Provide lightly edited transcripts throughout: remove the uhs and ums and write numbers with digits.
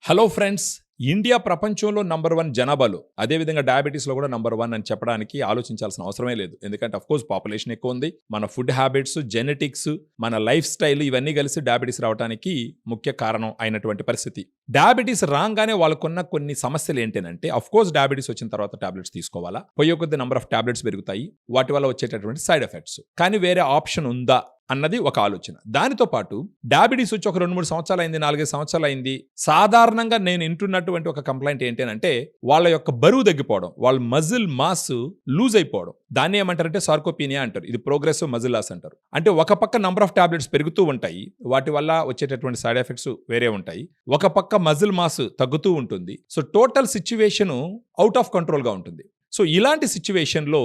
Hello friends, India ప్రపంచంలో number 1 జనాభాలో, అదేవిధంగా డయాబెటీస్లో కూడా నంబర్ 1 అని చెప్పడానికి ఆలోచించాల్సిన అవసరమే లేదు. ఎందుకంటే అఫ్కోర్స్ పాపులేషన్ ఎక్కువ ఉంది. మన ఫుడ్ హ్యాబిట్స్, జెనెటిక్స్, మన లైఫ్ స్టైల్ ఇవన్నీ కలిసి డయాబెటీస్ రావడానికి ముఖ్య కారణం అయినటువంటి పరిస్థితి. డయాబెటీస్ రాగానే వాళ్ళకున్న కొన్ని సమస్యలు ఏంటంటే, అఫ్కోర్స్ డయాబెటీస్ వచ్చిన తర్వాత టాబ్లెట్స్ తీసుకోవాలా, పోయే కొద్ది నంబర్ ఆఫ్ టాబ్లెట్స్ పెరుగుతాయి, వాటి వల్ల వచ్చేటటువంటి సైడ్ ఎఫెక్ట్స్. కానీ వేరే ఆప్షన్ ఉందా అన్నది ఒక ఆలోచన. దానితో పాటు డయాబెటీస్ వచ్చి ఒక 2-3 సంవత్సరాలు అయింది, 4-5 సంవత్సరాలు అయింది. సాధారణంగా నేను వింటున్నటువంటి ఒక కంప్లైంట్ ఏంటి అంటే, వాళ్ళ యొక్క బరువు తగ్గిపోవడం, వాళ్ళ మజిల్ మాస్ లూజ్ అయిపోవడం. దాన్ని ఏమంటారంటే సార్కోపీనియా అంటారు. ఇది ప్రోగ్రెసివ్ మజిల్ లాస్ అంటారు. అంటే ఒక పక్క నంబర్ ఆఫ్ టాబ్లెట్స్ పెరుగుతూ ఉంటాయి, వాటి వల్ల వచ్చేటటువంటి సైడ్ ఎఫెక్ట్స్ వేరే ఉంటాయి. ఒక పక్క మజిల్ మాస్ తగ్గుతూ ఉంటుంది. So total situation out of కంట్రోల్గా ఉంటుంది. సో ఇలాంటి సిచ్యువేషన్లో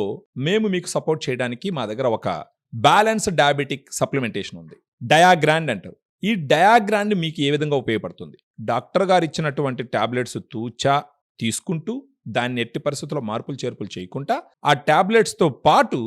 మేము మీకు సపోర్ట్ చేయడానికి మా దగ్గర ఒక బ్యాలెన్స్ డయాబెటిక్ సప్లిమెంటేషన్ ఉంది. డయాగ్రాండ్ అంటారు. ఈ డయాగ్రాండ్ మీకు ఏ విధంగా ఉపయోగపడుతుంది? డాక్టర్ గారు ఇచ్చినటువంటి టాబ్లెట్స్ తూచా తీసుకుంటూ, దాన్ని ఎట్టి పరిస్థితుల్లో మార్పులు చేర్పులు చేయకుండా, ఆ టాబ్లెట్స్తో పాటు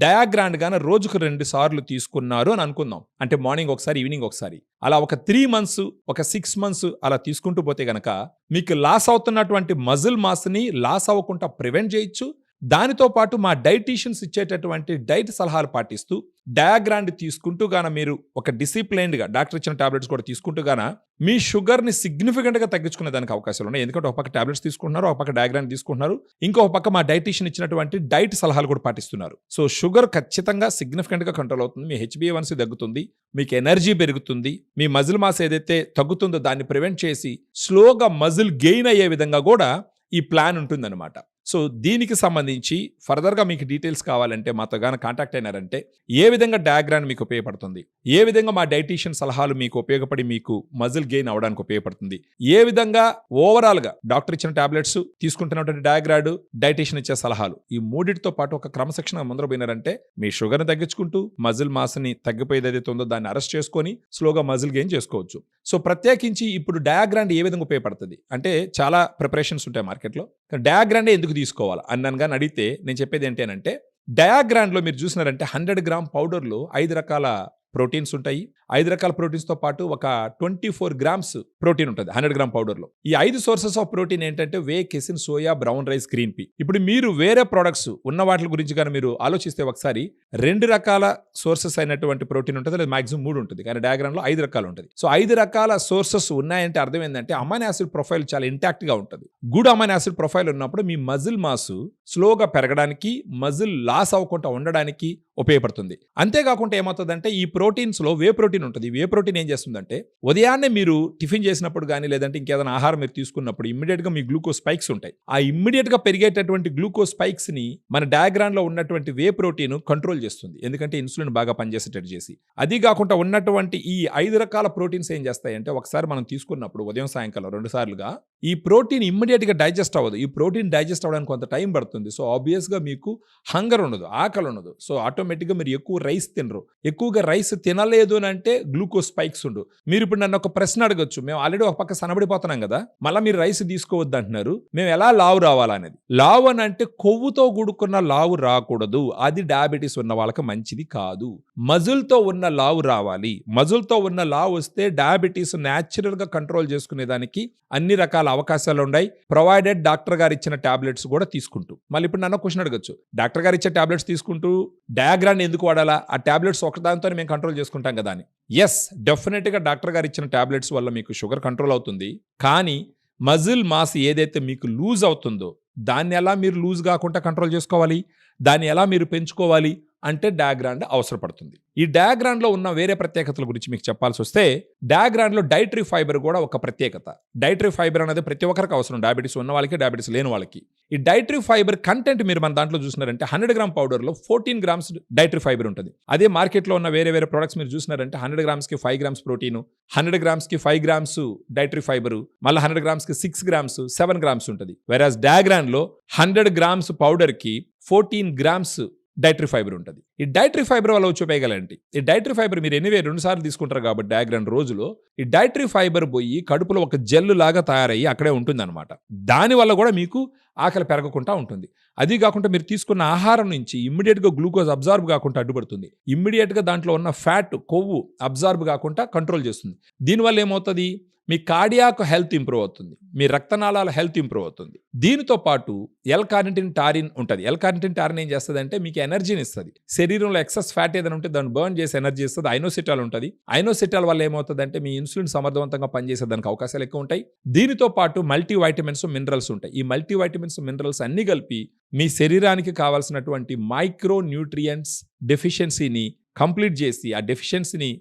డయాగ్రాండ్ గాన రోజుకు 2 సార్లు తీసుకున్నారు అని అనుకుందాం. అంటే మార్నింగ్ ఒకసారి, ఈవినింగ్ ఒకసారి. అలా ఒక 3 మంత్స్, ఒక 6 మంత్స్ అలా తీసుకుంటూ పోతే గనక మీకు లాస్ అవుతున్నటువంటి మజిల్ మాస్ని లాస్ అవ్వకుండా ప్రివెంట్ చేయొచ్చు. దానితో పాటు మా డైటీషియన్స్ ఇచ్చేటటువంటి డైట్ సలహాలు పాటిస్తూ, డయాగ్రాండ్ తీసుకుంటూ గాన మీరు ఒక డిసిప్లైన్డ్గా డాక్టర్ ఇచ్చిన టాబ్లెట్స్ కూడా తీసుకుంటూ గాన మీ షుగర్ని సిగ్నిఫికెంట్గా తగ్గించుకునే దానికి అవకాశాలు ఉన్నాయి. ఎందుకంటే ఒక పక్క టాబ్లెట్స్ తీసుకుంటున్నారు, ఒక పక్క డయాగ్రాండ్ తీసుకుంటున్నారు, ఇంకో పక్క మా డైటీషియన్ ఇచ్చినటువంటి డైట్ సలహాలు కూడా పాటిస్తున్నారు. సో షుగర్ ఖచ్చితంగా సిగ్నిఫికెంట్గా కంట్రోల్ అవుతుంది, మీ HbA1c తగ్గుతుంది, మీకు ఎనర్జీ పెరుగుతుంది, మీ మజిల్ మాస్ ఏదైతే తగ్గుతుందో దాన్ని ప్రివెంట్ చేసి స్లోగా మజిల్ గెయిన్ అయ్యే విధంగా కూడా ఈ ప్లాన్ ఉంటుందన్నమాట. సో దీనికి సంబంధించి ఫర్దర్గా మీకు డీటెయిల్స్ కావాలంటే మాతో గాన కాంటాక్ట్ అయినారంటే, ఏ విధంగా డయాగ్రామ్ మీకు ఉపయోగపడుతుంది, ఏ విధంగా మా డైటీషియన్ సలహాలు మీకు ఉపయోగపడి మీకు మజిల్ గెయిన్ అవడానికి ఉపయోగపడుతుంది, ఏ విధంగా ఓవరాల్గా డాక్టర్ ఇచ్చిన టాబ్లెట్స్ తీసుకుంటున్నటువంటి డయాగ్రామ్, డైటీషియన్ ఇచ్చే సలహాలు, ఈ మూడింటితో పాటు ఒక క్రమశిక్షణ ముందర పోయినారంటే మీ షుగర్ని తగ్గించుకుంటూ మజిల్ మాస్ని తగ్గిపోయేది ఏదైతే ఉందో దాన్ని అరెస్ట్ చేసుకొని స్లోగా మజిల్ గెయిన్ చేసుకోవచ్చు. సో ప్రత్యేకించి ఇప్పుడు డయాగ్రామ్ ఏ విధంగా ఉపయోగపడుతుంది అంటే, చాలా ప్రిపరేషన్స్ ఉంటాయి మార్కెట్లో. డయాగ్రామ్ ఎందుకు తీసుకోవాలి అన్నగా అడిగితే నేను చెప్పేది ఏంటి అంటే, డయాగ్రాండ్లో మీరు చూసినారంటే 100 గ్రామ్ పౌడర్లో 5 రకాల ప్రోటీన్స్ ఉంటాయి. 5 రకాల ప్రోటీన్స్తో పాటు ఒక 24 గ్రామ్స్ ప్రోటీన్ ఉంటుంది 100 గ్రామ్ పౌడర్లో. ఈ 5 సోర్సెస్ ఆఫ్ ప్రోటీన్ ఏంటంటే whey, casein, soya, brown rice, green pea. ఇప్పుడు మీరు వేరే ప్రొడక్ట్స్ ఉన్న వాటి గురించి కానీ మీరు ఆలోచిస్తే ఒకసారి 2 రకాల సోర్సెస్ అయినటువంటి ప్రోటీన్ ఉంటుంది, లేదా మాక్సిమం 3 ఉంటుంది, కానీ డయాగ్రామ్లో 5 రకాలు ఉంటుంది. సో 5 రకాల సోర్సెస్ ఉన్నాయంటే అర్థం ఏంటంటే అమైనో యాసిడ్ ప్రొఫైల్ చాలా ఇంటాక్ట్గా ఉంటుంది. గుడ్ అమైనో యాసిడ్ ప్రొఫైల్ ఉన్నప్పుడు మీ మజిల్ మాస్ స్లోగా పెరగడానికి, మజిల్ లాస్ అవ్వకుండా ఉండడానికి ఉపయోగపడుతుంది. అంతేకాకుండా ఏమవుతుందంటే, ఈ ప్రోటీన్స్లో వే ప్రోటీన్ ఉంటుంది. వే ప్రోటీన్ ఏం చేస్తుందంటే, ఉదయాన్నే మీరు టిఫిన్ చేసినప్పుడు కానీ లేదంటే ఇంకేదైనా ఆహారం మీరు తీసుకున్నప్పుడు ఇమ్మీడియట్గా మీ గ్లూకోజ్ స్పైక్స్ ఉంటాయి. ఆ ఇమ్మీడియట్గా పెరిగేటటువంటి గ్లూకోజ్ స్పైక్స్ని మన డయాగ్రామ్లో ఉన్నటువంటి వే ప్రోటీన్ కంట్రోల్ చేస్తుంది. ఎందుకంటే ఇన్సులిన్ బాగా పనిచేసేటట్టు చేసి. అది కాకుండా ఉన్నటువంటి ఈ 5 రకాల ప్రోటీన్స్ ఏం చేస్తాయంటే, ఒకసారి మనం తీసుకున్నప్పుడు ఉదయం సాయంకాలం 2 సార్లుగా ఈ ప్రోటీన్ ఇమ్మీడియట్గా డైజెస్ట్ అవ్వదు. ఈ ప్రోటీన్ డైజెస్ట్ అవ్వడానికి కొంత టైం పడుతుంది. సో ఆబ్వియస్గా మీకు హంగర్ ఉండదు, ఆకలి ఉండదు. సో ఆటోమేటిక్గా మీరు ఎక్కువ రైస్ తినరు. ఎక్కువగా రైస్ తినలేదు అని అంటే గ్లూకోజ్ స్పైక్స్ ఉండు. మీరు ఇప్పుడు నన్ను ఒక ప్రశ్న అడగచ్చు, మేము ఆల్రెడీ ఒక పక్క సనబడిపోతున్నాం కదా, మళ్ళీ మీరు రైస్ తీసుకోవద్దు అంటున్నారు, మేము ఎలా లావు రావాలనేది. లావు అని అంటే కొవ్వుతో కూడుకున్న లావు రాకూడదు, అది డయాబెటీస్ ఉన్న వాళ్ళకి మంచిది కాదు. మజిల్తో ఉన్న లావు రావాలి. మజిల్తో ఉన్న లావు వస్తే డయాబెటీస్ న్యాచురల్గా కంట్రోల్ చేసుకునేదానికి అన్ని రకాల అవకాశాలు ఉన్నాయి, ప్రొవైడెడ్ డాక్టర్ గారు ఇచ్చిన టాబ్లెట్స్ కూడా తీసుకుంటూ. మళ్ళీ ఇప్పుడు నన్ను క్వశ్చన్ అడగచ్చు, డాక్టర్ గారు ఇచ్చే టాబ్లెట్స్ తీసుకుంటూ డయాగ్రామ్ ఎందుకు వాడాలా, ఆ టాబ్లెట్స్ ఒకదానితో మేము కంట్రోల్ చేసుకుంటాం కదా అని. ఎస్, డెఫినెట్గా డాక్టర్ గారు ఇచ్చిన టాబ్లెట్స్ వల్ల మీకు షుగర్ కంట్రోల్ అవుతుంది. కానీ మజిల్ మాస్ ఏదైతే మీకు లూజ్ అవుతుందో దాన్ని ఎలా మీరు లూజ్ కాకుండా కంట్రోల్ చేసుకోవాలి, దాన్ని ఎలా మీరు పెంచుకోవాలి అంటే డయాగ్రామ్ అవసరపడుతుంది. ఈ డయాగ్రామ్లో ఉన్న వేరే ప్రత్యేకతల గురించి మీకు చెప్పాల్సి వస్తే, డయాగ్రామ్లో డైటరీ ఫైబర్ కూడా ఒక ప్రత్యేకత. డైటరీ ఫైబర్ అనేది ప్రతి ఒక్కరికి అవసరం, డయాబెటీస్ ఉన్న వాళ్ళకి, డయాబెటీస్ లేని వాళ్ళకి. ఈ డైటరీ ఫైబర్ కంటెంట్ మీరు మన దాంట్లో చూసినారంటే 100 గ్రామ్ పౌడర్లో 14 గ్రామ్స్ డైటరీ ఫైబర్ ఉంటుంది. అదే మార్కెట్లో ఉన్న వేరే వేరే ప్రొడక్ట్స్ మీరు చూసినారంటే 100 గ్రామ్స్కి 5 grams protein, 100 గ్రామ్స్కి 5 grams dietary fibre, మళ్ళీ 100 గ్రామ్స్కి 6 గ్రామ్స్, 7 గ్రామ్స్ ఉంటుంది. వెరాజ్ డయాగ్రామ్లో 100 గ్రామ్స్ పౌడర్కి 14 గ్రామ్స్ డైటరీ ఫైబర్ ఉంటుంది. ఈ డైటరీ ఫైబర్ వల్ల వచ్చి ఉపయోగాలేంటి? ఈ డైటరీ ఫైబర్ మీరు ఎనివే 2 సార్లు తీసుకుంటారు కాబట్టి డయాగ్రామ్ రోజులో, ఈ డైటరీ ఫైబర్ పోయి కడుపులో ఒక జెల్ లాగా తయారయ్యి అక్కడే ఉంటుంది అనమాట. దానివల్ల కూడా మీకు ఆకలి పెరగకుండా ఉంటుంది. అది కాకుండా మీరు తీసుకున్న ఆహారం నుంచి ఇమ్మీడియట్గా గ్లూకోజ్ అబ్జార్బ్ కాకుండా అడ్డుపడుతుంది. ఇమ్మీడియట్గా దాంట్లో ఉన్న ఫ్యాట్, కొవ్వు అబ్జార్బ్ కాకుండా కంట్రోల్ చేస్తుంది. దీనివల్ల ఏమవుతుంది, మీ కార్డియాక్ హెల్త్ ఇంప్రూవ్ అవుతుంది, మీ రక్తనాళాల హెల్త్ ఇంప్రూవ్ అవుతుంది. దీనితో పాటు ఎల్-కార్నిటిన్ టారిన్ ఉంటుంది. ఎల్-కార్నిటిన్ టారిన్ ఏం చేస్తుంది అంటే మీకు ఎనర్జీని ఇస్తుంది. శరీరంలో ఎక్సెస్ ఫ్యాట్ ఏదైనా ఉంటే దాన్ని బర్న్ చేసి ఎనర్జీ ఇస్తుంది. ఐనోసిటాల్ ఉంటుంది. ఐనోసిటాల్ వల్ల ఏమవుతుంది అంటే మీ ఇన్సులిన్ సమర్థవంతంగా పనిచేసేదానికి అవకాశాలు ఎక్కువ ఉంటాయి. దీనితో పాటు మల్టీ వైటమిన్స్, మినరల్స్ ఉంటాయి. ఈ మల్టీ వైటమిన్స్, మినరల్స్ అన్ని కలిపి మీ శరీరానికి కావాల్సినటువంటి మైక్రో న్యూట్రియంట్స్ డెఫిషియన్సీని కంప్లీట్ చేసి, ఆ డెఫిషియన్సీని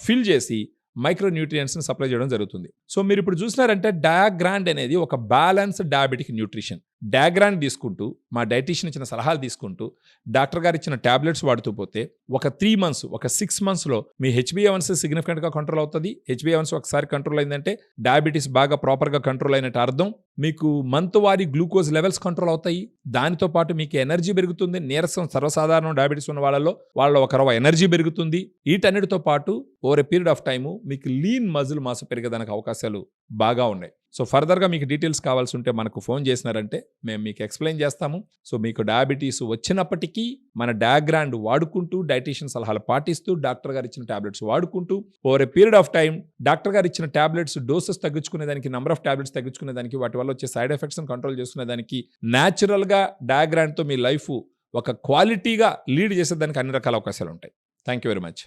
ఫిల్ చేసి మైక్రో న్యూట్రియంట్స్ని సప్లై చేయడం జరుగుతుంది. సో మీరు ఇప్పుడు చూసినారంటే డయాగ్రాండ్ అనేది ఒక బ్యాలెన్స్డ్ డయాబెటిక్ న్యూట్రిషన్. డయాగ్రాండ్ తీసుకుంటూ, మా డైటీషియన్ ఇచ్చిన సలహాలు తీసుకుంటూ, డాక్టర్ గారు ఇచ్చిన టాబ్లెట్స్ వాడుతూ పోతే ఒక 3 months, ఒక 6 monthsలో మీ HbA1c సిగ్నిఫికెంట్గా కంట్రోల్ అవుతుంది. HbA1c ఒకసారి కంట్రోల్ అయిందంటే డయాబెటీస్ బాగా ప్రాపర్గా కంట్రోల్ అయినట్టు అర్థం. మీకు మంత్ వారీ గ్లూకోజ్ లెవెల్స్ కంట్రోల్ అవుతాయి. దానితో పాటు మీకు ఎనర్జీ పెరుగుతుంది. నీరసం సర్వసాధారణ డయాబెటీస్ ఉన్న వాళ్ళ ఒక రవ ఎనర్జీ పెరుగుతుంది. వీటన్నిటితో పాటు over a period of time మీకు లీన్ మజిల్ మాస్ పెరిగేదానికి అవకాశాలు బాగా ఉన్నాయి. సో ఫర్దర్గా మీకు డీటెయిల్స్ కావాల్సి ఉంటే మనకు ఫోన్ చేసినారంటే మేము మీకు ఎక్స్ప్లెయిన్ చేస్తాము. సో మీకు డయాబెటీస్ వచ్చినప్పటికీ మన డయాగ్రాండ్ వాడుకుంటూ, డైటీషియన్ సలహాలు పాటిస్తూ, డాక్టర్ గారు ఇచ్చిన టాబ్లెట్స్ వాడుకుంటూ over a period of time doctor గారు ఇచ్చిన టాబ్లెట్స్ డోసెస్ తగ్గించుకునేదానికి, నెంబర్ ఆఫ్ టాబ్లెట్స్ తగ్గించుకునేదానికి, వాటి వల్ల వచ్చే సైడ్ ఎఫెక్ట్స్ని కంట్రోల్ చేసుకునేదానికి, న్యాచురల్గా డయాగ్రాండ్తో మీ లైఫ్ ఒక క్వాలిటీగా లీడ్ చేసేదానికి అన్ని రకాల అవకాశాలు ఉంటాయి. Thank you very much.